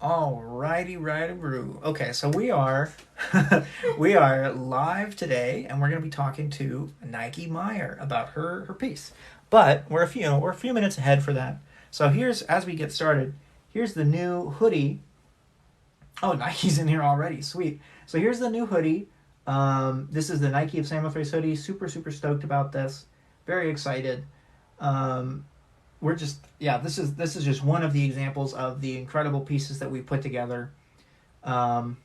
Alrighty, righty, brew. Okay, so we are we are live today, and we're going to be talking to Nike Meyer about her piece. But we're a few minutes ahead for that. So here's as we get started. Here's the new hoodie. Oh, Nike's in here already. Sweet. So here's the new hoodie. This is the Nike of Samothrace hoodie. Super stoked about this. Very excited. Um, we're just yeah. This is just one of the examples of the incredible pieces that we put together. Um,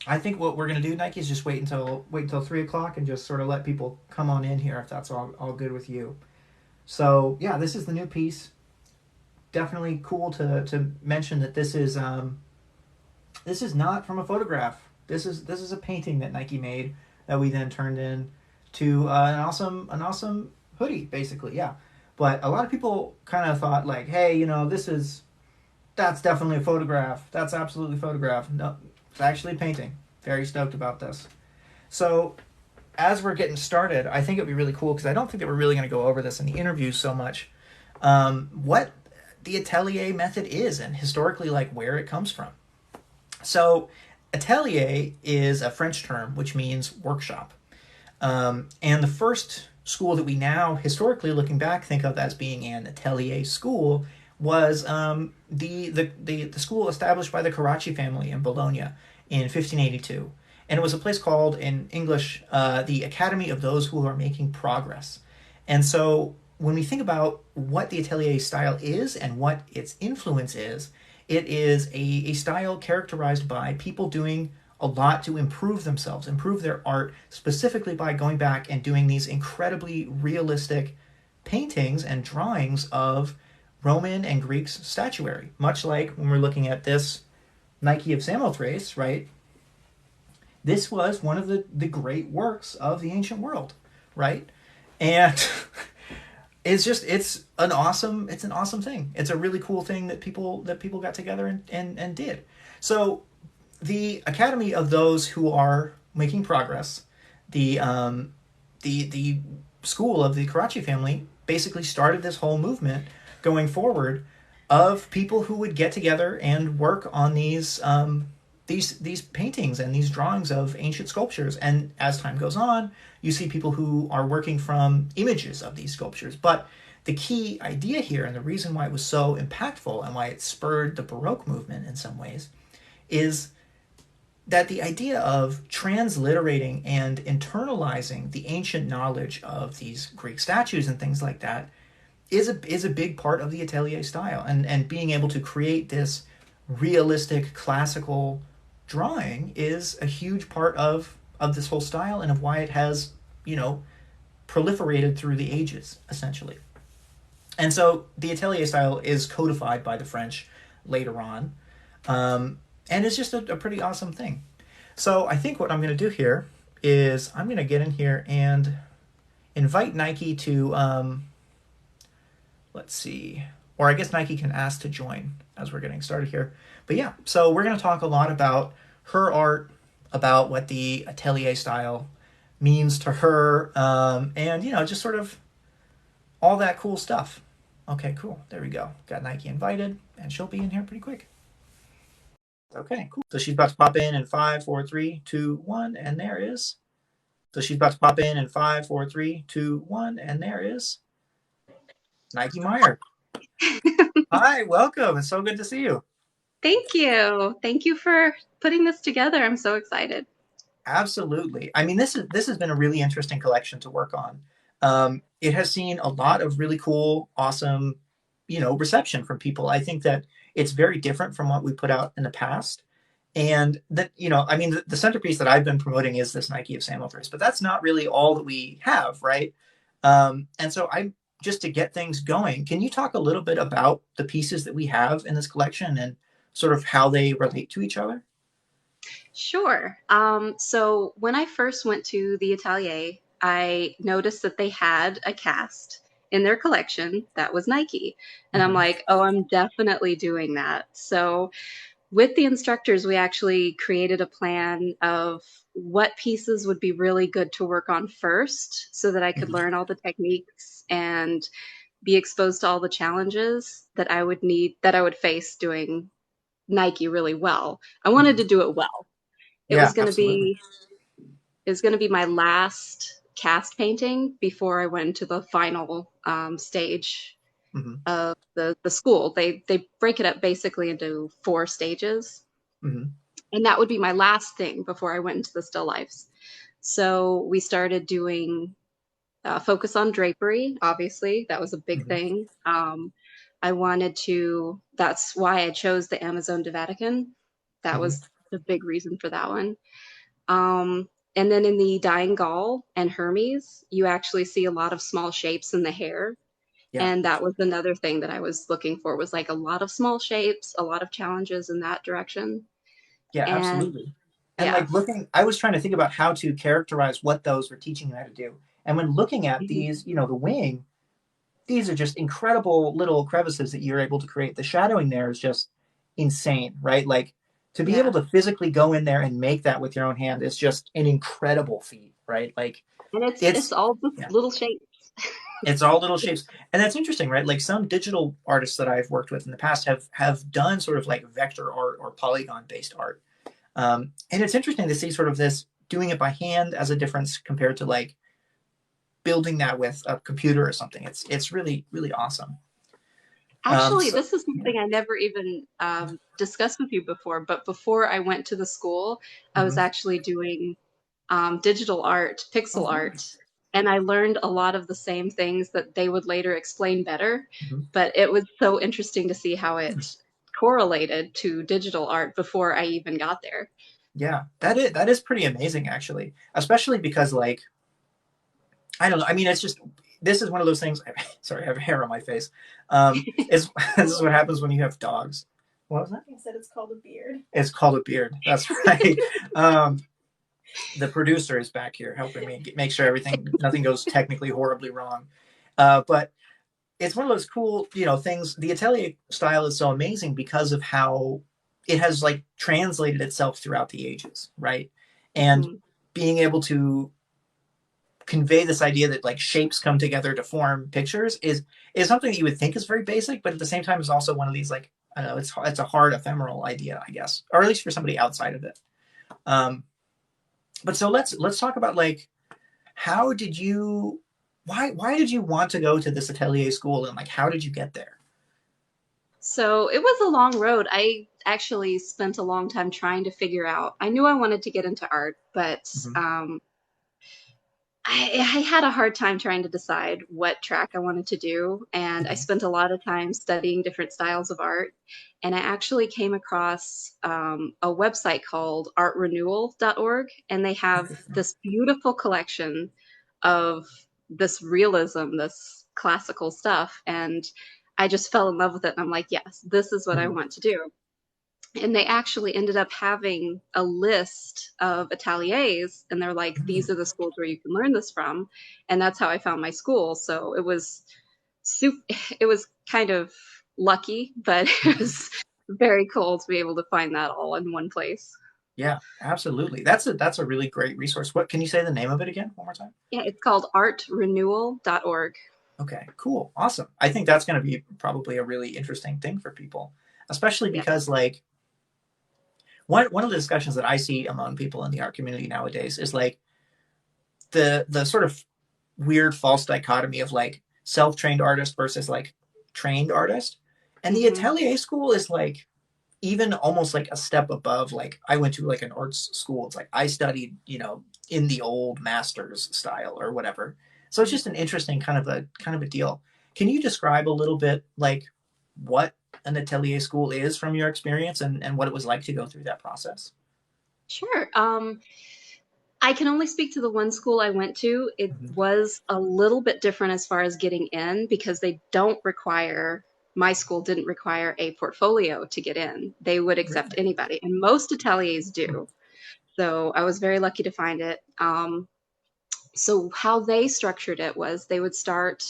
I think what we're gonna do, Nike, is just wait until 3 o'clock and just sort of let people come on in here if that's all good with you. So yeah, this is the new piece. Definitely cool to mention that this is not from a photograph. This is a painting that Nike made that we then turned in to an awesome hoodie, basically. Yeah, but a lot of people kind of thought like, hey, that's definitely a photograph. That's absolutely a photograph. No, it's actually a painting. Very stoked about this. So as we're getting started, I think it'd be really cool because I don't think that we're really going to go over this in the interview so much. What the atelier method is and historically like where it comes from. So, atelier is a French term which means workshop. And the first school that we now, historically looking back, think of as being an atelier school was the school established by the Carracci family in Bologna in 1582. And it was a place called, in English, the Academy of Those Who Are Making Progress. And so when we think about what the atelier style is and what its influence is, it is a style characterized by people doing a lot to improve themselves, improve their art, specifically by going back and doing these incredibly realistic paintings and drawings of Roman and Greek statuary. Much like when we're looking at this Nike of Samothrace, right? This was one of the great works of the ancient world, right? And it's an awesome thing. It's a really cool thing that people got together and did. So the Academy of Those Who Are Making Progress, the the school of the Karachi family, basically started this whole movement going forward of people who would get together and work on these paintings and these drawings of ancient sculptures. And as time goes on, you see people who are working from images of these sculptures. But the key idea here, and the reason why it was so impactful and why it spurred the Baroque movement in some ways, is that the idea of transliterating and internalizing the ancient knowledge of these Greek statues and things like that is a big part of the atelier style, and being able to create this realistic classical drawing is a huge part of this whole style and of why it has you know proliferated through the ages essentially. And so the atelier style is codified by the French later on, and it's just a pretty awesome thing. So I think what I'm going to do here is I'm going to get in here and invite Nike to let's see, or I guess Nike can ask to join as we're getting started here. But yeah, so we're going to talk a lot about her art, about what the atelier style means to her, and just sort of all that cool stuff. Okay, cool. There we go. Got Nike invited, and she'll be in here pretty quick. Okay, cool. So she's about to pop in 5, 4, 3, 2, 1, and there is. So she's about to pop in 5, 4, 3, 2, 1, and there is Nike Meyer. Hi, welcome. It's so good to see you. Thank you. Thank you for putting this together. I'm so excited. Absolutely. I mean, this has been a really interesting collection to work on. It has seen a lot of really cool, awesome, reception from people. I think that it's very different from what we put out in the past. And that, I mean, the centerpiece that I've been promoting is this Nike of Samothrace, but that's not really all that we have, right? And so I just to get things going, can you talk a little bit about the pieces that we have in this collection and sort of how they relate to each other? Sure. So when I first went to the Atelier, I noticed that they had a cast in their collection that was Nike. And I'm Mm-hmm. like, oh, I'm definitely doing that. So with the instructors, we actually created a plan of what pieces would be really good to work on first so that I could Mm-hmm. learn all the techniques and be exposed to all the challenges that I would face doing Nike really well. I wanted Hmm. to do it well. It Yeah, was going to absolutely. be it was going to be my last cast painting before I went to the final stage Hmm. of the school. They break it up basically into four stages, Hmm. and that would be my last thing before I went into the still lifes. So we started doing focus on drapery. Obviously, that was a big Hmm. thing. I wanted to. That's why I chose the Amazon to Vatican. That Hmm. was the big reason for that one. Um, and then in the Dying Gaul and Hermes, you actually see a lot of small shapes in the hair. Yeah. And that was another thing that I was looking for was like a lot of small shapes, a lot of challenges in that direction. Yeah, And absolutely. And yeah. like looking, I was trying to think about how to characterize what those were teaching you how to do. And when looking at Mhm. these, the wing, these are just incredible little crevices that you're able to create. The shadowing there is just insane, right? Like to be able Yeah. to physically go in there and make that with your own hand is just an incredible feat, right? Like And it's it's all just yeah, little shapes. it's all little shapes. And that's interesting, right? Like some digital artists that I've worked with in the past have done sort of like vector art or polygon based art. And it's interesting to see sort of this doing it by hand as a difference compared to like building that with a computer or something. It's really really awesome. Actually, So this is yeah. something I never even discussed with you before, but before I went to the school, I was Hmm. actually doing digital art, Oh, pixel art, nice. and I learned a lot of the same things that they would later explain better. Hmm. But it was so interesting to see how it correlated to digital art before I even got there. Yeah, that is pretty amazing actually, especially because like I don't know. I mean, it's just this is one of those things. Sorry, I have hair on my face. Is this is what happens when you have dogs? What was that? He said it's called a beard. It's called a beard. That's right. The producer is back here helping me make sure nothing goes technically horribly wrong. But it's one of those cool, things. The Atelier style is so amazing because of how it has like translated itself throughout the ages, right? And Mhm. being able to convey this idea that like shapes come together to form pictures is something that you would think is very basic, but at the same time is also one of these like I don't know, it's a hard ephemeral idea, I guess, or at least for somebody outside of it. Um, but so let's talk about like how did you why did you want to go to this atelier school and like how did you get there? So it was a long road. I actually spent a long time trying to figure out. I knew I wanted to get into art, but Mm-hmm. I had a hard time trying to decide what track I wanted to do. And I Mm-hmm. spent a lot of time studying different styles of art. And I actually came across a website called artrenewal.org. And they have Interesting. this beautiful collection of this realism, this classical stuff. And I just fell in love with it. And I'm like, yes, this is what I Mm-hmm. want to do. And they actually ended up having a list of ateliers, and they're like, these are the schools where you can learn this from. And that's how I found my school. So it was it was kind of lucky, but it Mm-hmm. was very cool to be able to find that all in one place. Yeah, absolutely. That's a really great resource. What can you say the name of it again one more time? Yeah, it's called artrenewal.org. Okay, cool, awesome. I think that's going to be probably a really interesting thing for people, especially Yeah. because like one of the discussions that I see among people in the art community nowadays is like the sort of weird false dichotomy of like self-trained artist versus like trained artist. And the Hmm. atelier school is like even almost like a step above. Like I went to like an arts school. It's like I studied, in the old masters style or whatever. So it's just an interesting kind of a deal. Can you describe a little bit like what an atelier school is from your experience and what it was like to go through that process? Sure. I can only speak to the one school I went to. It Mm-hmm. was a little bit different as far as getting in because they don't require, my school didn't require a portfolio to get in. They would accept Really? anybody, and most ateliers do. So I was very lucky to find it. So how they structured it was they would start,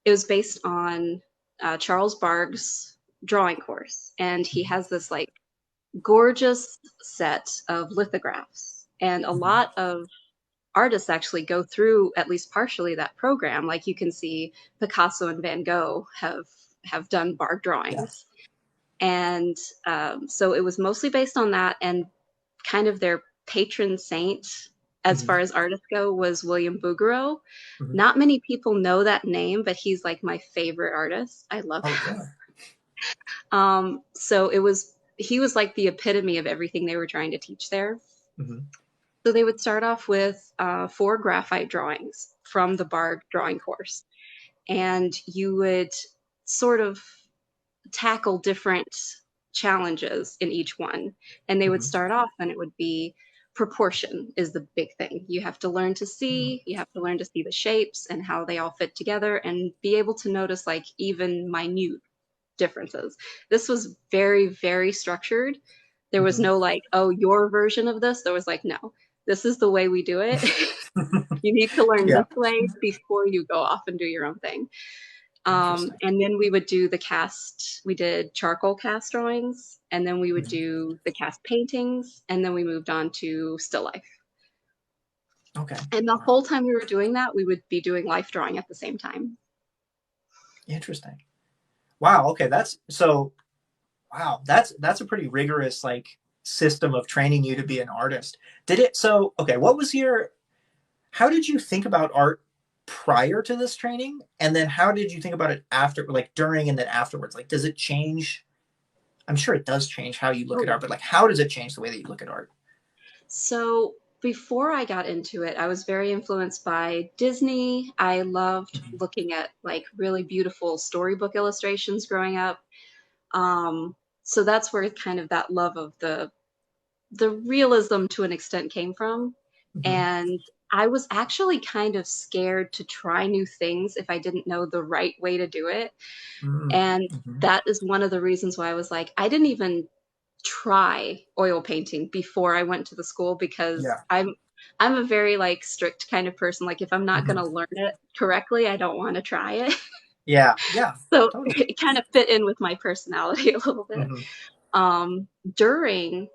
it was based on Charles Bargues' drawing course. And he has this like gorgeous set of lithographs. And a Mm-hmm. lot of artists actually go through at least partially that program. Like you can see Picasso and Van Gogh have done bark Yeah. drawings. And so it was mostly based on that, and kind of their patron saint, as Hmm. far as artists go, was William Bouguereau. Hmm. Not many people know that name, but he's like my favorite artist. I love Oh, him. really? So it was he was like the epitome of everything they were trying to teach there. Hmm. So they would start off with 4 graphite drawings from the Bard drawing course, and you would sort of tackle different challenges in each one. And they would Hmm. start off, and it would be proportion is the big thing. You have to learn to see, you have to learn to see the shapes and how they all fit together and be able to notice like even minute differences. This was very, very structured. There was Hmm. no like, oh, your version of this. There was like, no, this is the way we do it. You need to learn Yeah. this way before you go off and do your own thing. Interesting. And then we would do the cast, we did charcoal cast drawings, and then we would Hmm. do the cast paintings, and then we moved on to still life. Okay. And the Wow. whole time we were doing that, we would be doing life drawing at the same time. Interesting. Wow. Okay. That's so. Wow. That's a pretty rigorous like system of training you to be an artist. Did it? So okay. What was your? How did you think about art prior to this training, and then how did you think about it after, like during and then afterwards? Like, does it change? I'm sure it does change how you look Oh, at yeah. art, but like, how does it change the way that you look at art? So before I got into it, I was very influenced by Disney. I loved Mhm. looking at like really beautiful storybook illustrations growing up. Um, so that's where kind of that love of the realism to an extent came from. Mhm. And I was actually kind of scared to try new things if I didn't know the right way to do it. Mm. And Mhm. that is one of the reasons why I was like, I didn't even try oil painting before I went to the school because Yeah. I'm a very like strict kind of person. Like if I'm not going Mhm. to learn it correctly, I don't want to try it. Yeah. Yeah. So Totally. it kind of fit in with my personality a little bit. Mhm. During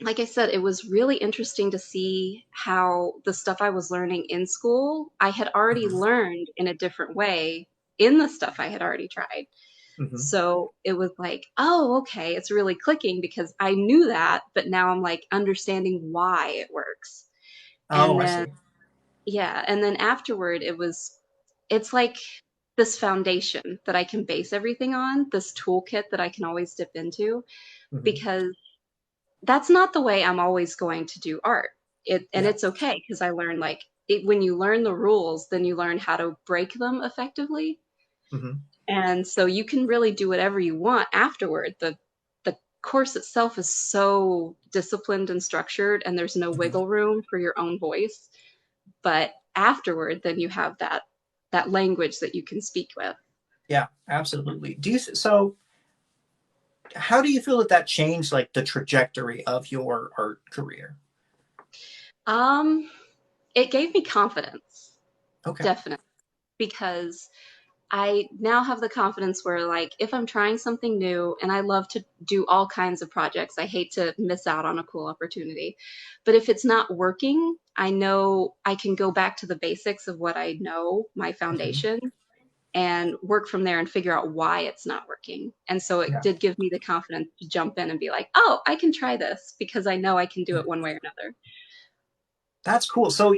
like I said, it was really interesting to see how the stuff I was learning in school, I had already Mhm. learned in a different way in the stuff I had already tried. Mhm. So it was like, oh, okay, it's really clicking because I knew that, but now I'm like understanding why it works. Oh, And I then, see. yeah, and then afterward, it's like this foundation that I can base everything on, this toolkit that I can always dip into Mhm. because that's not the way I'm always going to do art. And Yeah. it's okay because I learned like when you learn the rules, then you learn how to break them effectively. Mhm. And so you can really do whatever you want afterward. The course itself is so disciplined and structured, and there's no Mhm. wiggle room for your own voice. But afterward, then you have that language that you can speak with. Yeah. Absolutely. So? How do you feel that that changed like the trajectory of your art career? Um, it gave me confidence, Okay. definitely, because I now have the confidence where, like, if I'm trying something new, and I love to do all kinds of projects, I hate to miss out on a cool opportunity. But if it's not working, I know I can go back to the basics of what I know, my Hmm. foundation, and work from there and figure out why it's not working. And so it Yeah. did give me the confidence to jump in and be like, oh, I can try this because I know I can do Yeah. it one way or another. That's cool. So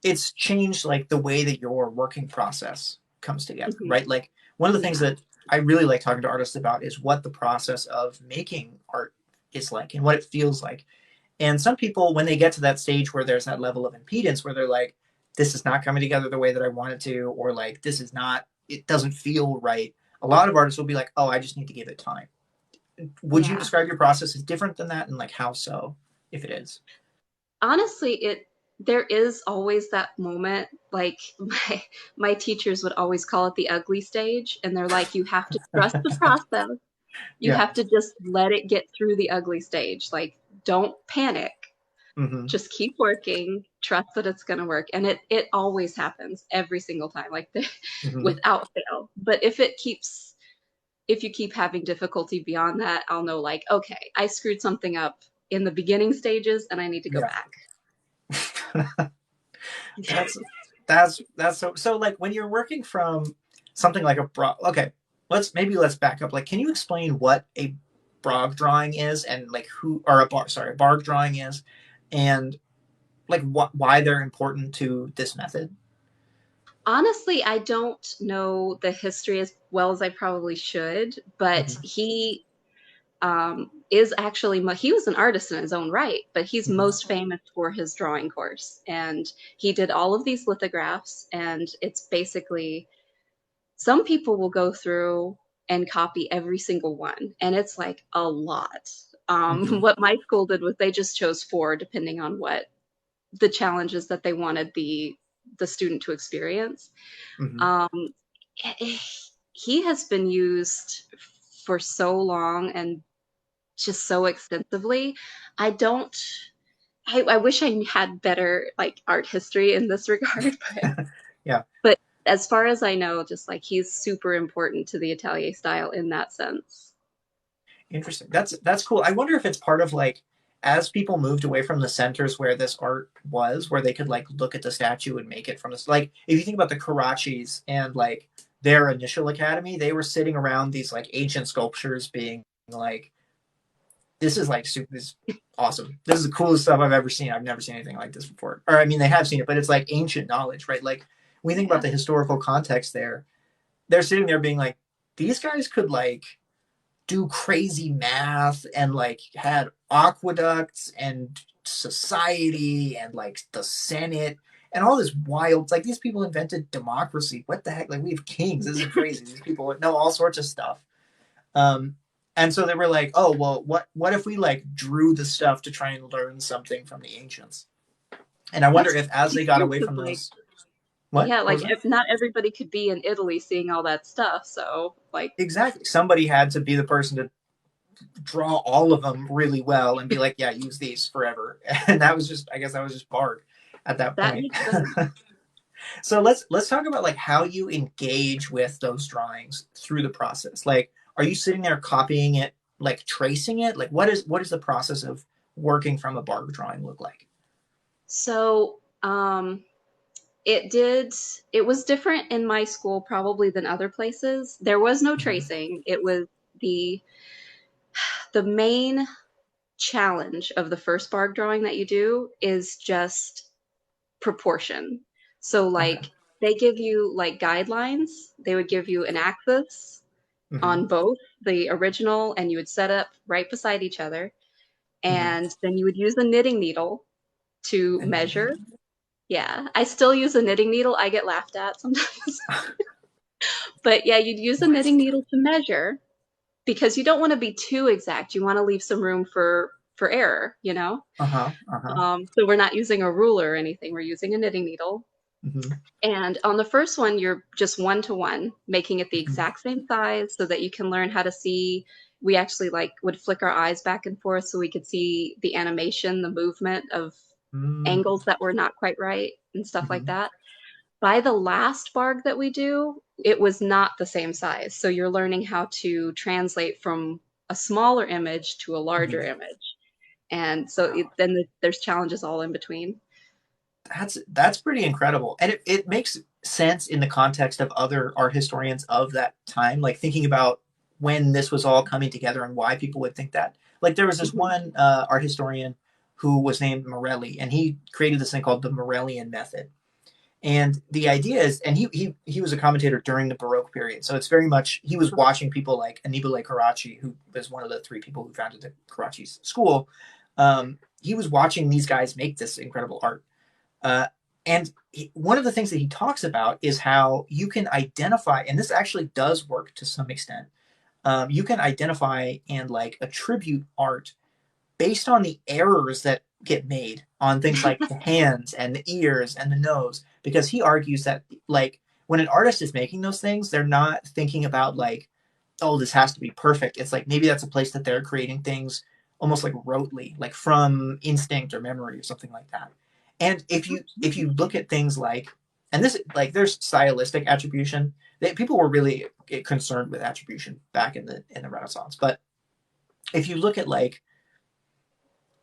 it's changed like the way that your working process comes together, Hmm. right? Like one of the things Yeah. that I really like talking to artists about is what the process of making art is like and what it feels like. And some people, when they get to that stage where there's that level of impedance where they're like, this is not coming together the way that I want it to, or like, this is not, it doesn't feel right. A lot of artists will be like, oh, I just need to give it time. Would you Yeah. describe your process as different than that? And like, how so, if it is? Honestly, it there is always that moment like my teachers would always call it the ugly stage, and they're like, you have to trust the process. You Yeah. have to just let it get through the ugly stage. Like, don't panic. Mm-hmm. Just keep working, trust that it's going to work. And it always happens every single time, like Mm-hmm. without fail. But if you keep having difficulty beyond that, I'll know like, okay, I screwed something up in the beginning stages and I need to go Yeah. back. that's that's so like when you're working from something like a okay. let's back up. Like, can you explain what a Brog drawing is, and like who or a bar sorry a Barg drawing is, and like why they're important to this method? Honestly, I don't know the history as well as I probably should, but Mm-hmm. is actually he was an artist in his own right, but he's most Mm-hmm. famous for his drawing course, and he did all of these lithographs, and it's basically some people will go through and copy every single one, and it's like a lot. Mm-hmm. What my school did was they just chose four, depending on what the challenges that they wanted the student to experience. Mm-hmm. Um, he has been used for so long and just so extensively. I don't. I wish I had better like art history in this regard, Yeah. but as far as I know, just like he's super important to the Atelier style in that sense. Interesting. That's cool. I wonder if it's part of like as people moved away from the centers where this art was, where they could like look at the statue and make it from this. Like if you think about the Karachis and like their initial academy, they were sitting around these like ancient sculptures, being like, "This is like super. This is awesome. This is the coolest stuff I've ever seen. I've never seen anything like this before." Or I mean, they have seen it, but it's like ancient knowledge, right? Like when we think about Yeah. the historical context there, they're sitting there being like, "These guys could like." Do crazy math and like had aqueducts and society and like the Senate and all this wild like these people invented democracy. What the heck? Like we have kings. This is crazy. These people know all sorts of stuff. Um, and so they were like, oh well, what if we like drew the stuff to try and learn something from the ancients? And I wonder That's if as they got true away because from like those, what yeah, was like that? not everybody could be in Italy seeing all that stuff. So like Exactly. Somebody had to be the person to draw all of them really well and be like, yeah, use these forever. And that was just, I guess that was just Bard at that that point. makes sense. So let's talk about like how you engage with those drawings through the process. Like, are you sitting there copying it, like tracing it? Like, what is the process of working from a Bard drawing look like? So it did it was different in my school probably than other places. There was no Mm-hmm. tracing. It was the the main challenge of the first bark drawing that you do is just proportion. So Okay. like they give you like guidelines. They would give you an axis Mm-hmm. on both the original and you would set up right beside each other. Mm-hmm. And then you would use a knitting needle to And measure. Yeah, I still use a knitting needle. I get laughed at sometimes. But yeah, you'd use a what? knitting needle to measure because you don't want to be too exact. You want to leave some room for error, you know? Uh huh. Uh huh. So we're not using a ruler or anything. We're using a knitting needle. Mm-hmm. And on the first one, you're just one to one, making it the Mm-hmm. exact same size so that you can learn how to see. We actually like would flick our eyes back and forth so we could see the animation, the movement of Mm-hmm. angles that were not quite right and stuff like Mm-hmm. that. By the last barg that we do, it was not the same size. So you're learning how to translate from a smaller image to a larger Mm-hmm. image. And so then there's challenges all in between. That's pretty incredible, and it makes sense in the context of other art historians of that time, like thinking about when this was all coming together and why people would think that. Like there was this Mhm. one art historian who was named Morelli, and he created this thing called the Morellian method. And the idea is, and he was a commentator during the Baroque period, so it's very much he was watching people like Annibale Carracci, who was one of the three people who founded the Carracci's school. He was watching these guys make this incredible art, uh, and one of the things that he talks about is how you can identify, and this actually does work to some extent. You can identify and like attribute art based on the errors that get made on things like the hands and the ears and the nose, because he argues that like when an artist is making those things, they're not thinking about like, oh, this has to be perfect. It's like maybe that's a place that they're creating things almost like rotely, like from instinct or memory or something like that. And if you look at things like, and this like there's stylistic attribution. People were really concerned with attribution back in the Renaissance, but if you look at like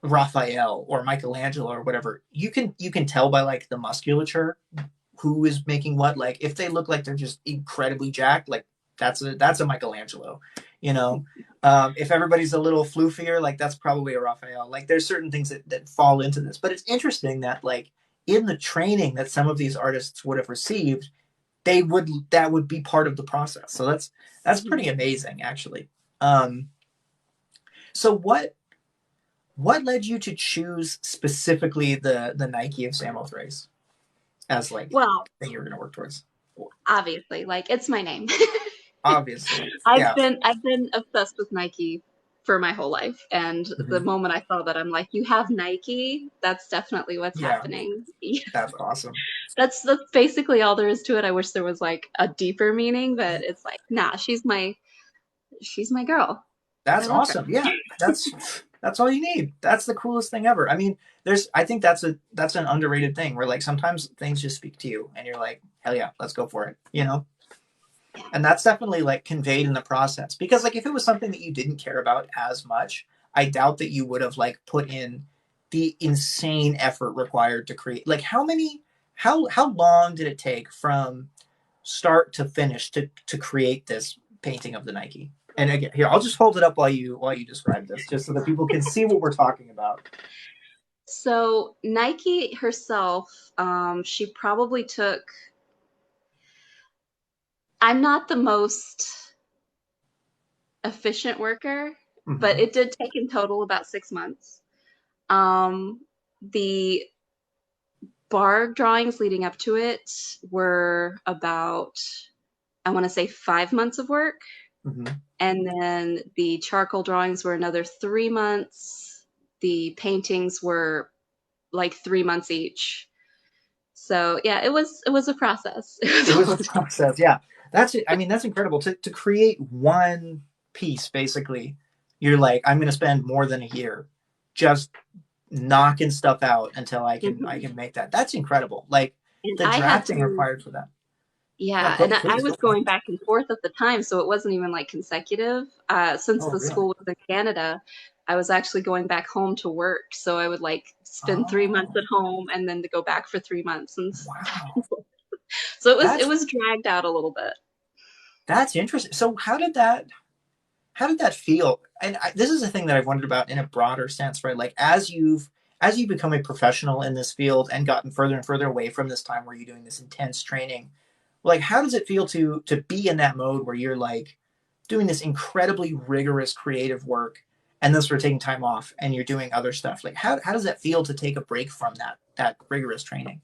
Raphael or Michelangelo or whatever, you can tell by like the musculature who is making what. Like if they look like they're just incredibly jacked, like that's a Michelangelo, you know. If everybody's a little floofier, like that's probably a Raphael. Like there's certain things that fall into this, but it's interesting that like in the training that some of these artists would have received, that would be part of the process. So that's Mhm. pretty amazing, actually. Um, so what led you to choose specifically the Nike of Samothrace as like Well, thing you were going to work towards? obviously, like it's my name. Obviously, I've yeah. been I've been obsessed with Nike for my whole life, and the Mhm. moment I saw that, I'm like, you have Nike. That's definitely what's Yeah, happening. that's awesome. That's basically all there is to it. I wish there was like a deeper meaning, but it's like, nah, she's my girl. I That's love her. awesome. Yeah, that's all you need. That's the coolest thing ever. I mean, I think that's an underrated thing where like sometimes things just speak to you and you're like, hell yeah, let's go for it. You know? Yeah. And that's definitely like conveyed in the process. Because like if it was something that you didn't care about as much, I doubt that you would have like put in the insane effort required to create like how long did it take from start to finish to create this painting of the Nike? And again, here I'll just hold it up while you describe this, just so that people can see what we're talking about. So Nike herself, she probably took. I'm not the most efficient worker, but Mm-hmm. it did take in total about 6 months. The bar drawings leading up to it were about, I want to say, 5 months of work. Mm-hmm. And then the charcoal drawings were another 3 months. The paintings were like 3 months each. So yeah, it was a process. It was It a was a long time. process. Yeah, that's it. I mean, that's incredible to create one piece. Basically, you're like, I'm going to spend more than a year just knocking stuff out until I Mhm. can make that. That's incredible. Like And the I had drafting to, required for that. Yeah, yeah, and I please go was for it. going back and forth at the time, so it wasn't even like consecutive. Since Oh, the really? school was in Canada, I was actually going back home to work, so I would like spend 3 months Oh, at home and then to go back for 3 months, and wow. so it That's was dragged out a little bit. that's interesting. So how did that feel? And this is a thing that I've wondered about in a broader sense, right? Like as you become a professional in this field and gotten further and further away from this time where you're doing this intense training, like how does it feel to be in that mode where you're like doing this incredibly rigorous creative work and then sort of taking time off and you're doing other stuff? Like how does that feel to take a break from that rigorous training?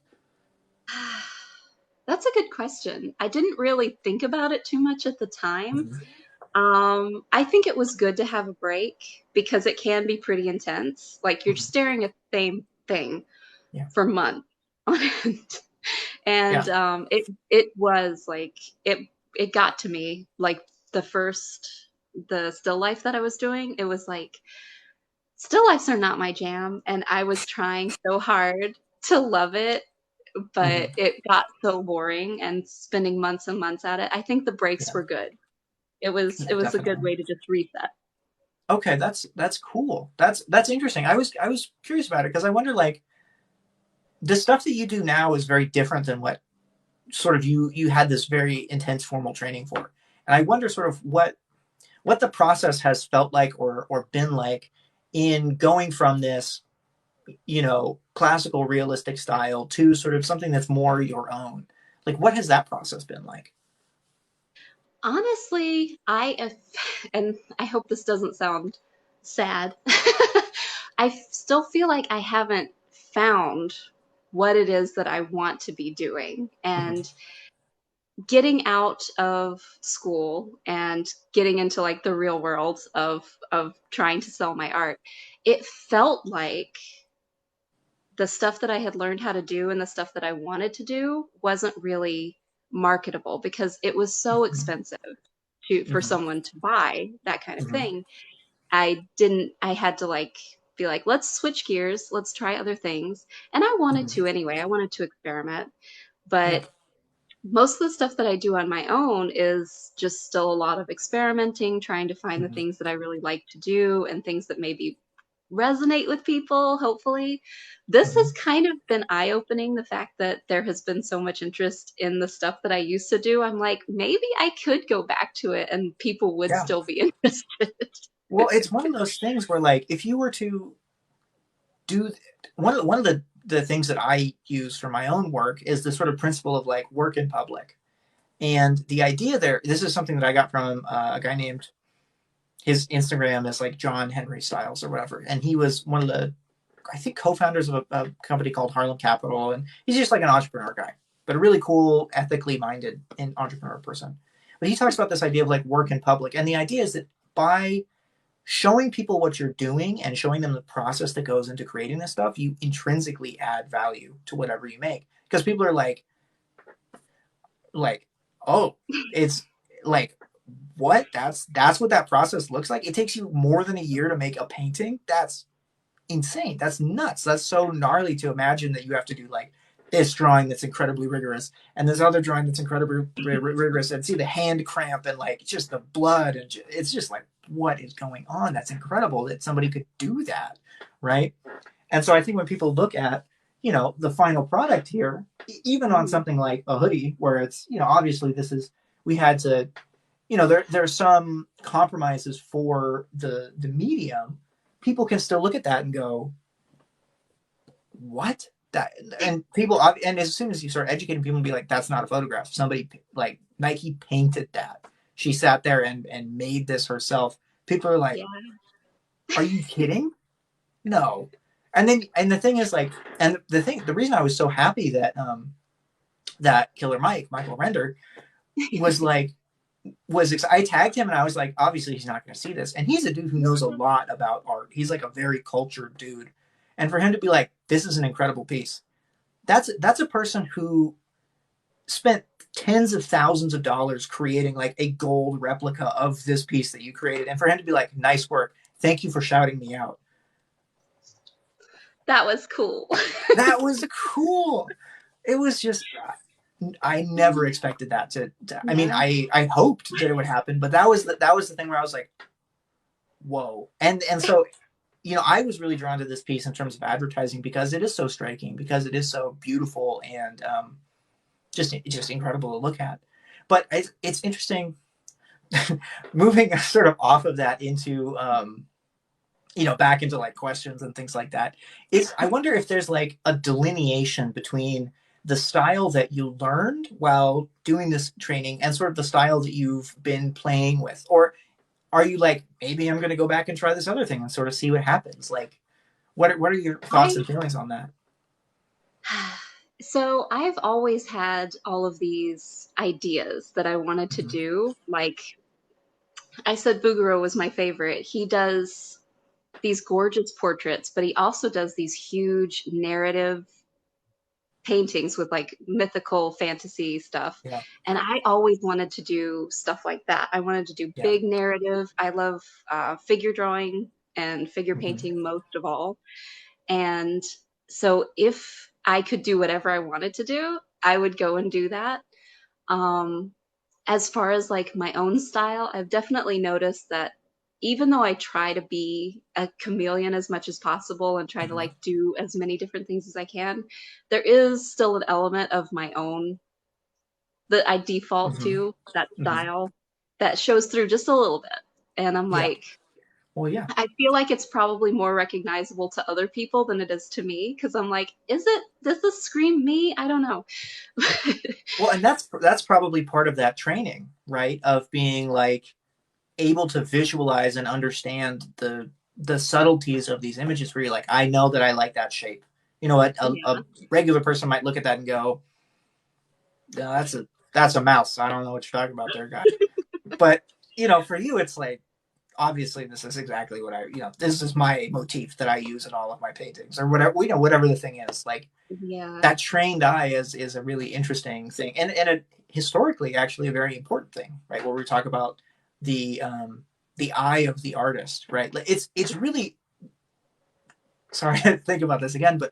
That's a good question. I didn't really think about it too much at the time. Mm-hmm. I think it was good to have a break because it can be pretty intense. Like you're Mm-hmm. staring at the same thing Yeah. for months on end. Yeah. And it was like it it got to me like the still life that I was doing. It was like still lifes are not my jam, and I was trying so hard to love it, but Mm-hmm. it got so boring and spending months and months at it. I think the breaks Yeah. were good. It was a good Definitely. way to just reset. Okay, that's cool. That's interesting. I was curious about it because I wonder like the stuff that you do now is very different than what sort of you had this very intense formal training for. And I wonder sort of what the process has felt like or been like in going from this, you know, classical realistic style to sort of something that's more your own. Like what has that process been like? Honestly, and I hope this doesn't sound sad. I still feel like I haven't found what it is that I want to be doing. Mm-hmm. And getting out of school and getting into like the real world of trying to sell my art, it felt like the stuff that I had learned how to do and the stuff that I wanted to do wasn't really marketable because it was so Mm-hmm. expensive to for Mm-hmm. someone to buy that kind of Mm-hmm. thing. I had to like be like, let's switch gears, let's try other things. And I wanted Mm-hmm. to anyway. I wanted to experiment. Yeah. But most of the stuff that I do on my own is just still a lot of experimenting, trying to find the Mm-hmm. things that I really like to do and things that maybe resonate with people, hopefully. This has Mhm. kind of been eye-opening, the fact that there has been so much interest in the stuff that I used to do. I'm like, maybe I could go back to it and people would Yeah. still be interested. Well, it's one of those things where, like, if you were to do one of the things that I use for my own work is the sort of principle of like work in public. And the idea there, this is something that I got from a guy named, his Instagram is like John Henry Styles or whatever. And he was one of the, I think, co-founders of a company called Harlem Capital. And he's just like an entrepreneur guy, but a really cool, ethically minded entrepreneur person. But he talks about this idea of like work in public. And the idea is that by showing people what you're doing and showing them the process that goes into creating this stuff, you intrinsically add value to whatever you make. Because people are like, oh, it's like, what? That's what that process looks like. It takes you more than a year to make a painting. That's insane. That's nuts. That's so gnarly to imagine that you have to do like this drawing that's incredibly rigorous and this other drawing that's incredibly rigorous, and see the hand cramp and like just the blood, and it's just like, what is going on? That's incredible that somebody could do that, right? And so I think when people look at, the final product here, even on Mhm. something like a hoodie, where it's, obviously this is, we had to, there are some compromises for the medium. People can still look at that and go, what? That, and people, and as soon as you start educating people and be like, that's not a photograph. Somebody like Nike painted that. She sat there and made this herself. People are like, Yeah. are you kidding? No. And the thing is like, and the reason I was so happy that that Killer Michael Render was like, I tagged him and I was like, obviously he's not going to see this, and he's a dude who knows a lot about art. He's like a very cultured dude, and for him to be like, this is an incredible piece. That's a person who spent tens of thousands of dollars creating like a gold replica of this piece that you created, and for him to be like, nice work, thank you for shouting me out. That was cool. That was cool. It was just, I never expected that I mean, Yeah. I hoped that it would happen, but that was the thing where I was like, whoa. And so, I was really drawn to this piece in terms of advertising because it is so striking, because it is so beautiful, and just incredible to look at. But it's interesting moving sort of off of that into back into like questions and things like that. Is I wonder if there's like a delineation between the style that you learned while doing this training and sort of the style that you've been playing with, or are you like, maybe I'm going to go back and try this other thing and sort of see what happens? Like, what are your thoughts I and feelings on that? so I've always had all of these ideas that I wanted to Mm-hmm. do. Like I said, Bouguereau was my favorite. He does these gorgeous portraits, but he also does these huge narrative paintings with like mythical fantasy stuff. Yeah, And I always wanted to do stuff like that. I wanted to do yeah. big narrative. I love figure drawing and figure Mm-hmm. painting most of all. And so if I could do whatever I wanted to do, I would go and do that. Um, as far as like my own style, I've definitely noticed that even though I try to be a chameleon as much as possible and try to Mm-hmm. like do as many different things as I can, there is still an element of my own that I default Mm-hmm. to, that Mm-hmm. style that shows through just a little bit. And I'm Yeah. like, Well, yeah. I feel like it's probably more recognizable to other people than it is to me because I'm like, does this scream me? I don't know. Well, and that's probably part of that training, right? Of being like able to visualize and understand the subtleties of these images, where you're like, I know that I like that shape. You know what? A Yeah. regular person might look at that and go, no, that's a mouse. I don't know what you're talking about there, guy. But for you, it's like, obviously this is exactly what this is my motif that I use in all of my paintings, or whatever, whatever the thing is. Like, Yeah. that trained eye is a really interesting thing, and a, historically actually a very important thing, right? Where we talk about the eye of the artist, right? It's really, sorry to think about this again, but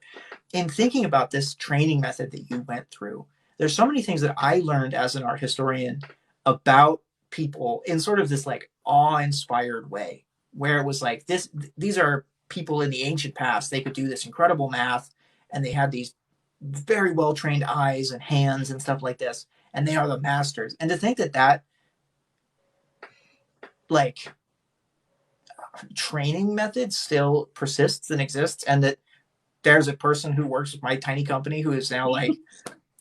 in thinking about this training method that you went through, there's so many things that I learned as an art historian about people in sort of this like awe-inspired way, where it was like, these are people in the ancient past, they could do this incredible math, and they had these very well trained eyes and hands and stuff like this, and they are the masters. And to think that like training method still persists and exists, and that there's a person who works with my tiny company who is now like,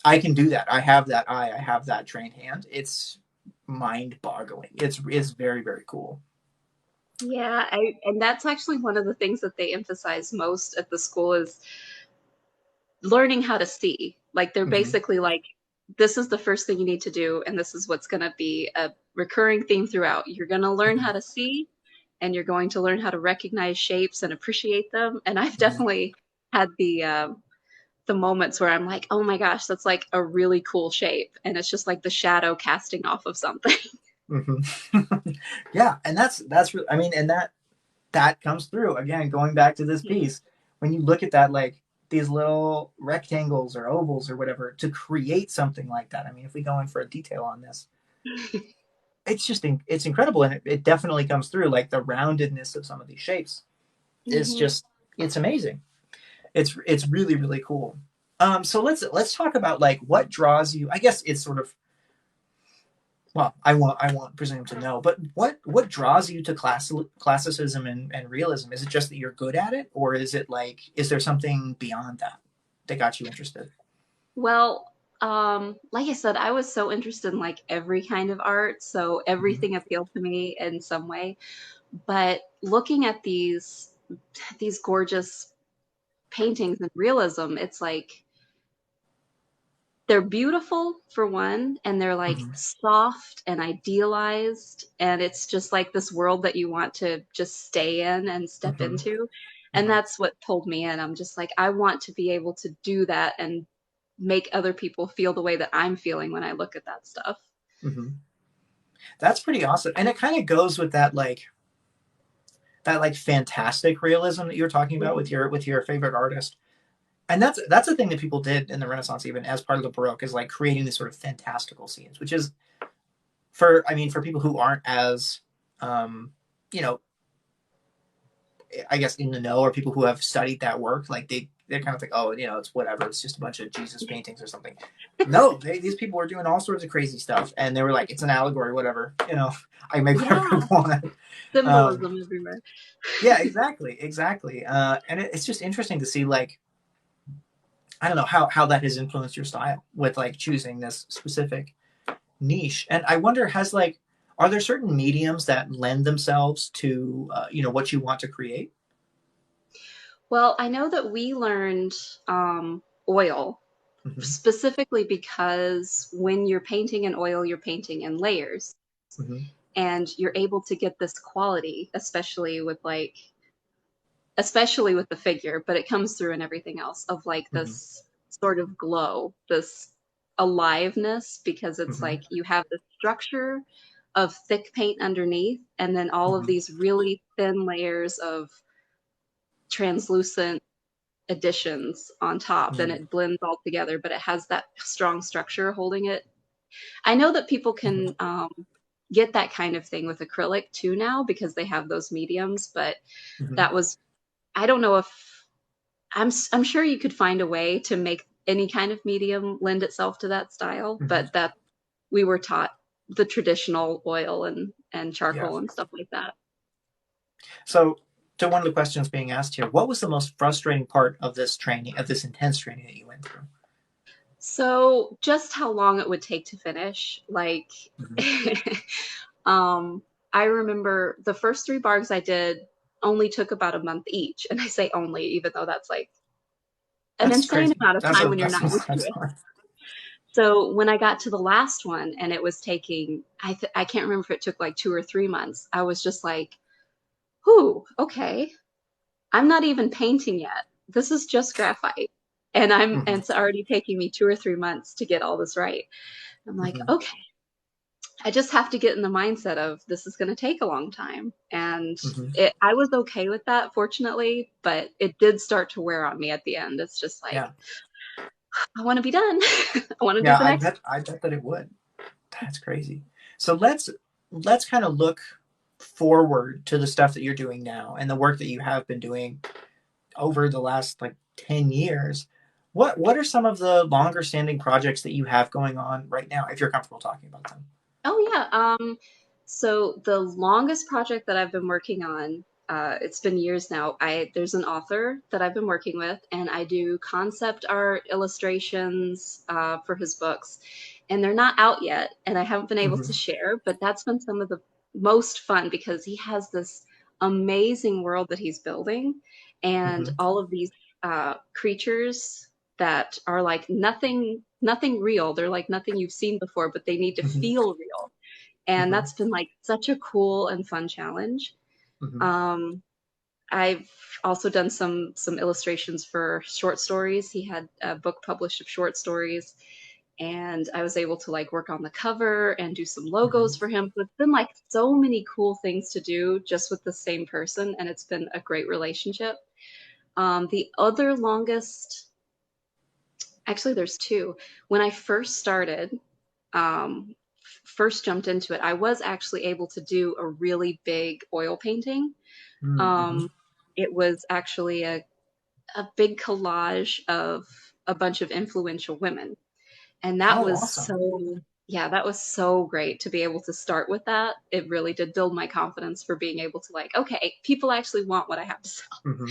I can do that. I have that eye. I have that trained hand. It's mind boggling. It's very, very cool. Yeah, and that's actually one of the things that they emphasize most at the school is learning how to see. Like they're Mm-hmm. basically like, this is the first thing you need to do, and this is what's going to be a recurring theme throughout. You're going to learn Mm-hmm. how to see, and you're going to learn how to recognize shapes and appreciate them. And I've Mm-hmm. definitely had the moments where I'm like, oh my gosh, that's like a really cool shape, and it's just like the shadow casting off of something. Mm-hmm. Yeah, and that's I mean, and that comes through again. Going back to this piece, when you look at that, like these little rectangles or ovals or whatever, to create something like that. I mean, if we go in for a detail on this, it's just it's incredible, and it definitely comes through. Like the roundedness of some of these shapes is Mm-hmm. just it's amazing. It's really really cool. So let's talk about like what draws you. I guess it's sort of, well, I won't presume to know, but what draws you to classicism and realism? Is it just that you're good at it, or is it like, is there something beyond that that got you interested? Well, like I said, I was so interested in like every kind of art, so Mm-hmm. everything appealed to me in some way. But looking at these gorgeous paintings and realism, it's like they're beautiful for one, and they're like Mm-hmm. soft and idealized, and it's just like this world that you want to just stay in and step Mm-hmm. into. And Mm-hmm. that's what pulled me in. I'm just like, I want to be able to do that and make other people feel the way that I'm feeling when I look at that stuff. Mm-hmm. That's pretty awesome, and it kind of goes with that like fantastic realism that you were talking about Mhm. with your favorite artist. And that's a thing that people did in the Renaissance, even as part of the Baroque, is like creating these sort of fantastical scenes, which is, for I mean, for people who aren't as um, you know, I guess in the know, or people who have studied that work, like they're kind of like, oh, it's whatever, it's just a bunch of Jesus paintings or something. No, these people were doing all sorts of crazy stuff, and they were like, it's an allegory, whatever, I make whatever I Yeah, want. Um, symbolism everywhere. yeah, exactly, exactly, and it's just interesting to see, like, I don't know how that has influenced your style with like choosing this specific niche. And I wonder, has like, are there certain mediums that lend themselves to what you want to create? Well, I know that we learned oil Mm-hmm. specifically because when you're painting in oil, you're painting in layers, Mm-hmm. and you're able to get this quality, especially with the figure, but it comes through in everything else of like Mm-hmm. this sort of glow, this aliveness, because it's Mm-hmm. like you have the structure of thick paint underneath, and then all of Mm-hmm. these really thin layers of translucent additions on top, and Mm-hmm. it blends all together, but it has that strong structure holding it. I know that people can get that kind of thing with acrylic too now because they have those mediums, but Mm-hmm. that was, I don't know if I'm sure you could find a way to make any kind of medium lend itself to that style, Mm-hmm. but that we were taught the traditional oil and Yeah. charcoal and stuff like that. So, to one of the questions being asked here, what was the most frustrating part of this training, of this intense training that you went through? So just how long it would take to finish, like Mm-hmm. um I remember the first three bargs I did only took about a month each, and I say only even though that's like an That's insane crazy. amount of That's time a when you're that's not a used to that's it. hard. So when I got to the last one and it was taking, I can't remember if it took like 2 or 3 months. I was just like, "Whew, okay. I'm not even painting yet. This is just graphite, and Mm-hmm. it's already taking me 2 or 3 months to get all this right." I'm like, Mm-hmm. okay, I just have to get in the mindset of this is going to take a long time, and Mm-hmm. I was okay with that, fortunately, but it did start to wear on me at the end. It's just like Yeah. I want to be done. I want to do Yeah, the next. I bet that it would. That's crazy. So let's kind of look. forward to the stuff that you're doing now and the work that you have been doing over the last like 10 years, what are some of the longer standing projects that you have going on right now, if you're comfortable talking about them? Oh yeah. So the longest project that I've been working on, it's been years now. There's an author that I've been working with, and I do concept art illustrations for his books, and they're not out yet, and I haven't been able Mm-hmm. to share. But that's been some of the most fun because he has this amazing world that he's building, and Mm-hmm. all of these creatures that are like nothing real. They're like nothing you've seen before, but they need to Mm-hmm. feel real. And Mm-hmm. that's been like such a cool and fun challenge. Mm-hmm. Um, I've also done some illustrations for short stories. He had a book published of short stories, and I was able to like work on the cover and do some logos Mm-hmm. for him. So it's been like so many cool things to do just with the same person, and it's been a great relationship. The other longest, actually, there's two. When I first started, first jumped into it, I was actually able to do a really big oil painting. Mm-hmm. Um, it was actually a big collage of a bunch of influential women. And that Oh, was awesome. so, yeah, that was so great to be able to start with that. It really did build my confidence for being able to, like, okay, people actually want what I have to sell. Mm-hmm.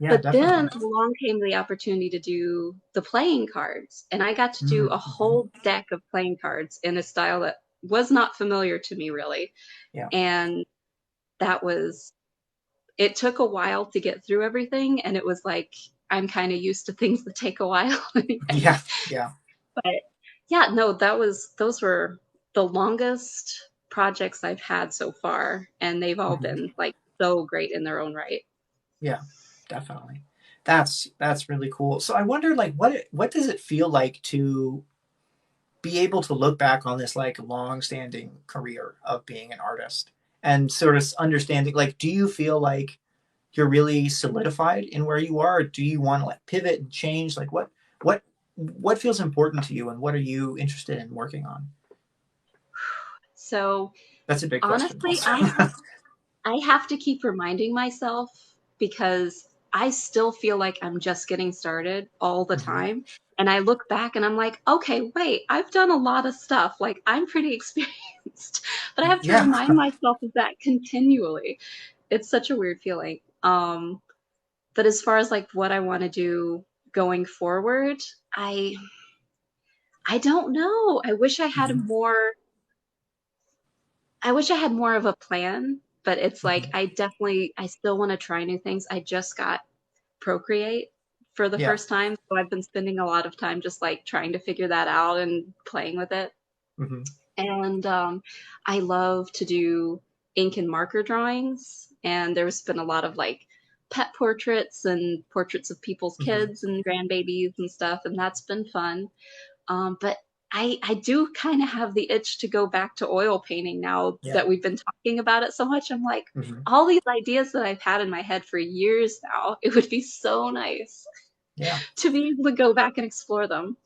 Yeah, But then definitely. along came the opportunity to do the playing cards, and I got to do a Mm-hmm. whole deck of playing cards in a style that was not familiar to me really. Yeah. And that was, it took a while to get through everything, and it was like I'm kind of used to things that take a while anyway. Yeah. Yeah. But yeah, no, those were the longest projects I've had so far, and they've all Mm-hmm. been like so great in their own right. Yeah, definitely. That's really cool. So I wonder, like, what does it feel like to be able to look back on this like long-standing career of being an artist and sort of understanding, like, do you feel like you're really solidified in where you are, or do you want to like pivot and change? Like, what feels important to you, and what are you interested in working on? So That's a big question, honestly, also. I have to keep reminding myself because I still feel like I'm just getting started all the Hmm. time. And I look back and I'm like, okay, wait, I've done a lot of stuff. Like, I'm pretty experienced. But I have to Yeah. remind myself of that continually. It's such a weird feeling. But as far as like what I want to do going forward, I I don't know. Hmm. I wish I had more of a plan, but it's like Hmm. I still want to try new things. I just got Procreate for the Yeah. first time, so I've been spending a lot of time just like trying to figure that out and playing with it. Hmm. And I love to do ink and marker drawings, and there's been a lot of like pet portraits and portraits of people's Hmm. kids and grandbabies and stuff, and that's been fun. But I do kind of have the itch to go back to oil painting now Yeah. that we've been talking about it so much. I'm like, Hmm. all these ideas that I've had in my head for years now, it would be so nice Yeah. to be able to go back and explore them.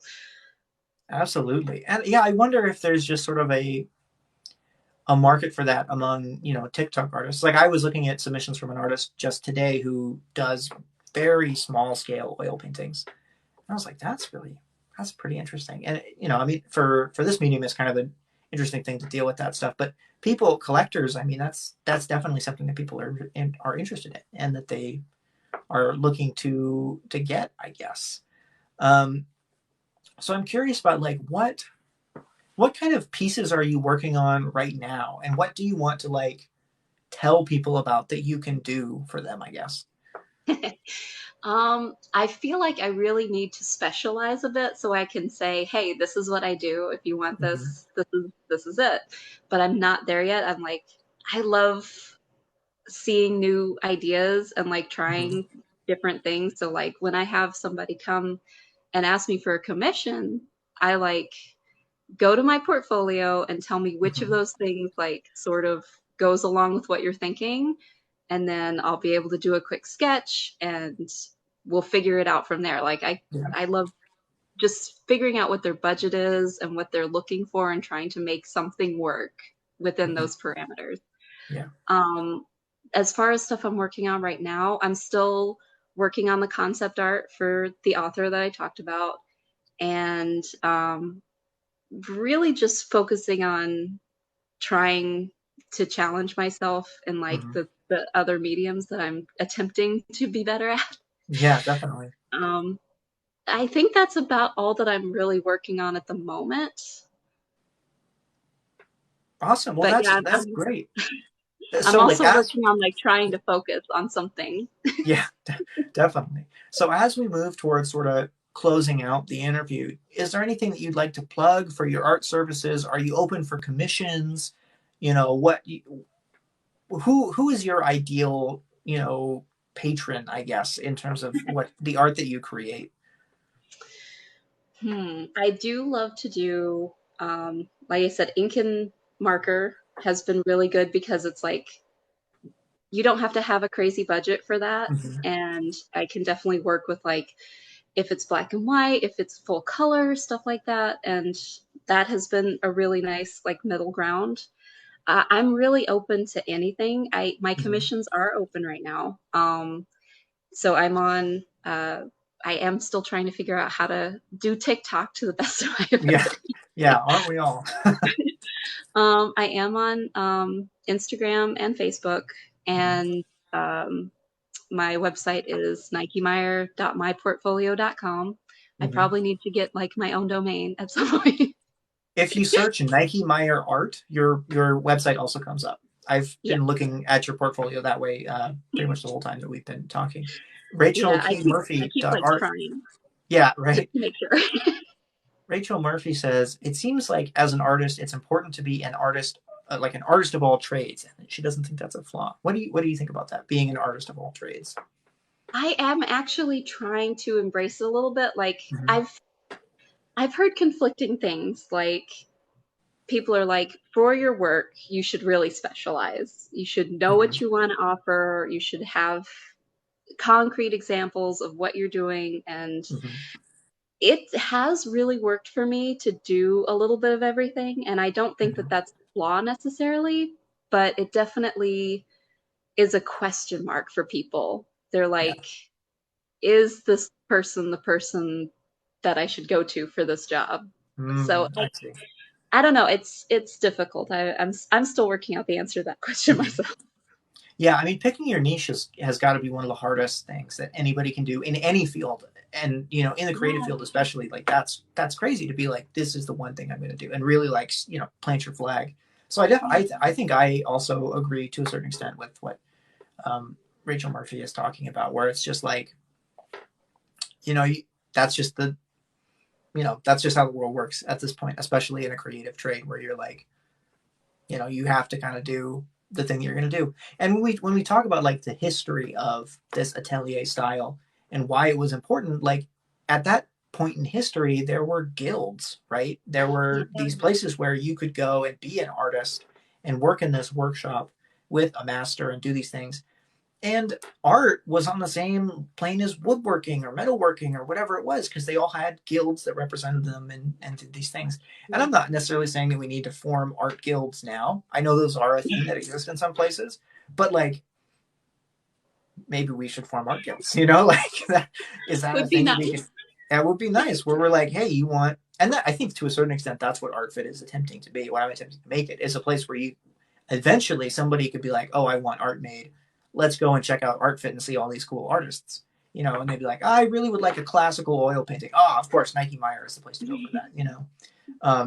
Absolutely. And yeah, I wonder if there's just sort of a market for that among, TikTok artists. Like, I was looking at submissions from an artist just today who does very small scale oil paintings. And I was like, that's pretty interesting. And I mean, for this medium, it's kind of an interesting thing to deal with that stuff. But people, collectors, I mean, that's definitely something that people are interested in, and that they are looking to get, I guess. Um, so I'm curious about, like, what kind of pieces are you working on right now, and what do you want to like tell people about that you can do for them, I guess? I feel like I really need to specialize a bit so I can say, hey, this is what I do. If you want Mm-hmm. this, this is it. But I'm not there yet. I'm like, I love seeing new ideas and like Mm-hmm. trying different things. So like when I have somebody come and ask me for a commission, I like go to my portfolio and tell me which of Mm-hmm. those things like sort of goes along with what you're thinking, and then I'll be able to do a quick sketch and we'll figure it out from there. Like Yeah. I love just figuring out what their budget is and what they're looking for and trying to make something work within Mm-hmm. those parameters. Yeah. Um, as far as stuff I'm working on right now, I'm still working on the concept art for the author that I talked about, and really just focusing on trying to challenge myself in like Hmm. the other mediums that I'm attempting to be better at. Yeah, definitely. Um, I think that's about all that I'm really working on at the moment. Awesome. Well, But yeah, that's great. I'm So like also as working on like trying to focus on something. yeah, definitely. So as we move towards sort of closing out the interview, is there anything that you'd like to plug for your art services? Are you open for commissions? You know, who is your ideal, patron, I guess, in terms of what the art that you create? I do love to do, like I said, ink and marker has been really good because it's like you don't have to have a crazy budget for that. Hmm. And I can definitely work with like if it's black and white, if it's full color, stuff like that. And that has been a really nice like middle ground. I'm really open to anything. My Hmm. commissions are open right now. So I'm on. I am still trying to figure out how to do TikTok to the best of my Yeah, ability. yeah, aren't we all? I am on Instagram and Facebook, Hmm. and my website is nikemeyer.myportfolio.com. I Hmm. probably need to get like my own domain at some point. If you search Nike Meyer art, your website also comes up. I've Yeah, been looking at your portfolio that way pretty much the whole time that we've been talking. Rachel yeah. I K. keep I Murphy keep like art. trying Yeah, just right. to make sure. Rachel Murphy says it seems like as an artist, it's important to be an artist, like an artist of all trades. And she doesn't think that's a flaw. What do you think about that? Being an artist of all trades. I am actually trying to embrace it a little bit. Like Hmm. I've heard conflicting things. Like people are like, for your work, you should really specialize. You should know Hmm. what you want to offer. You should have concrete examples of what you're doing. And Hmm. it has really worked for me to do a little bit of everything. And I don't think that Hmm. that's a flaw necessarily, but it definitely is a question mark for people. They're Yeah. like, is this person the person that I should go to for this job? So I see. I don't know. It's difficult. I'm still working out the answer to that question Hmm. myself. Yeah, I mean, picking your niche has got to be one of the hardest things that anybody can do in any field, and in the creative Yeah. field especially. Like that's crazy to be like, this is the one thing I'm going to do, and really like plant your flag. So I think I also agree to a certain extent with what um, Rachel Murphy is talking about, where it's just like you know that's just the that's just how the world works at this point, especially in a creative trade where you're like you have to kind of do the thing that you're going to do. And when we talk about like the history of this atelier style and why it was important, like at that point in history there were guilds, right? There were these Yeah. places where you could go and be an artist and work in this workshop with a master and do these things, and art was on the same plane as woodworking or metalworking or whatever it was, because they all had guilds that represented them and did these things. And Yeah. I'm not necessarily saying that we need to form art guilds now. I know those are a thing that exist in some places, but like maybe we should form art guilds, like that. Is that a Would be thing that we could? nice. That would be nice, where we're like, hey, you want, and that, I think to a certain extent that's what ArtFit is attempting to be. What I'm attempting to make it is a place where you eventually somebody could be like, oh, I want art made. Let's go and check out ArtFit and see all these cool artists. And they'd be like, I really would like a classical oil painting. Oh, of course, Nike Meyer is the place to go for that.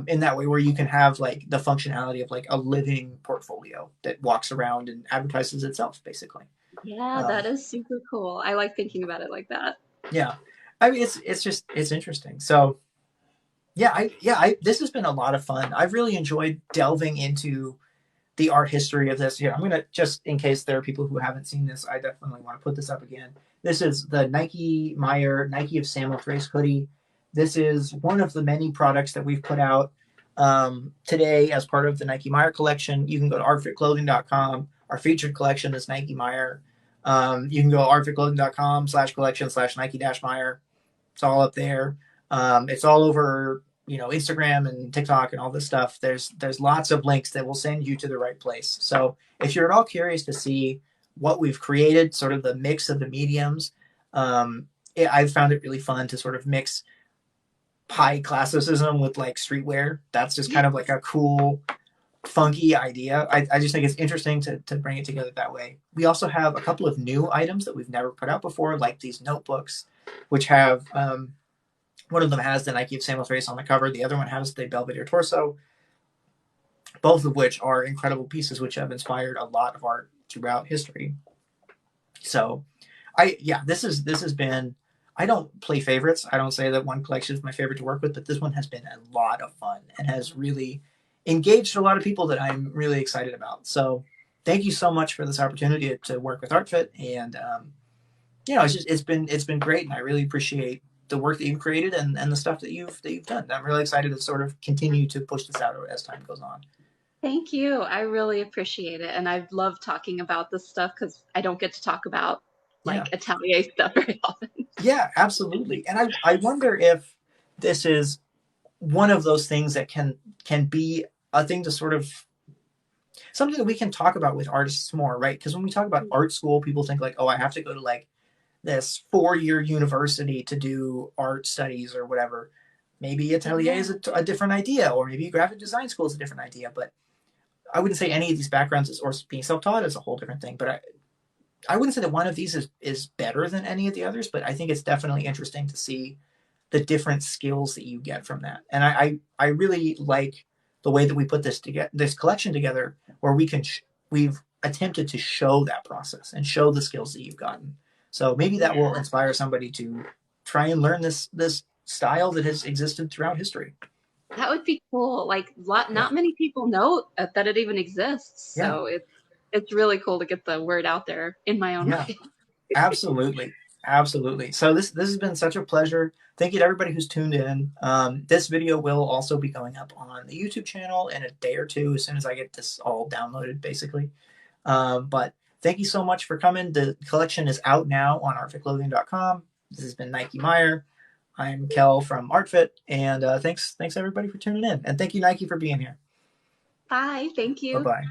In that way, where you can have like the functionality of like a living portfolio that walks around and advertises itself, basically. Yeah, Um, that is super cool. I like thinking about it like that. yeah, I mean, it's interesting. So this has been a lot of fun. I've really enjoyed delving into the art history of this. Here, I'm gonna, just in case there are people who haven't seen this, I definitely want to put this up again. This is the Nike Meyer Nike of Samothrace hoodie. This is one of the many products that we've put out today as part of the Nike Meyer collection. You can go to artfitclothing.com. Our featured collection is Nike Meyer. You can go to artfitclothing.com/collection/Nike-Meyer. It's all up there. It's all over Instagram and TikTok and all this stuff, there's lots of links that will send you to the right place. So if you're at all curious to see what we've created, sort of the mix of the mediums, I've found it really fun to sort of mix high classicism with like streetwear. That's just kind of like a cool, funky idea. I just think it's interesting to bring it together that way. We also have a couple of new items that we've never put out before, like these notebooks, which have one of them has the Nike of Samuel's Race on the cover. The other one has the Belvedere torso, both of which are incredible pieces, which have inspired a lot of art throughout history. So, this has been. I don't play favorites. I don't say that one collection is my favorite to work with, but this one has been a lot of fun and has really engaged a lot of people that I'm really excited about. So, thank you so much for this opportunity to work with ArtFit, and it's been great, and I really appreciate the work that you've created and the stuff that you've done. I'm really excited to sort of continue to push this out as time goes on. Thank you. I really appreciate it. And I love talking about this stuff because I don't get to talk about Yeah, like atelier stuff very often. yeah, absolutely. And I wonder if this is one of those things that can be a thing to sort of something that we can talk about with artists more, right? Because when we talk about art school, people think like, oh, I have to go to like this 4-year university to do art studies or whatever. Maybe atelier Yeah, is a different idea, or maybe graphic design school is a different idea. But I wouldn't say any of these backgrounds or being self-taught is a whole different thing. But I wouldn't say that one of these is better than any of the others. But I think it's definitely interesting to see the different skills that you get from that. And I really like the way that we put this collection together, where we've attempted to show that process and show the skills that you've gotten. So maybe that will yeah, inspire somebody to try and learn this style that has existed throughout history. that would be cool. Like, Yeah, not many people know that it even exists, yeah, so it's really cool to get the word out there in my own yeah. way. Absolutely. Absolutely. So this has been such a pleasure. Thank you to everybody who's tuned in. This video will also be going up on the YouTube channel in a day or two as soon as I get this all downloaded, basically. But thank you so much for coming. The collection is out now on artfitclothing.com. This has been Nike Meyer. I'm Kel from ArtFit, and thanks everybody for tuning in, and thank you Nike for being here. Bye. Thank Bye you. bye.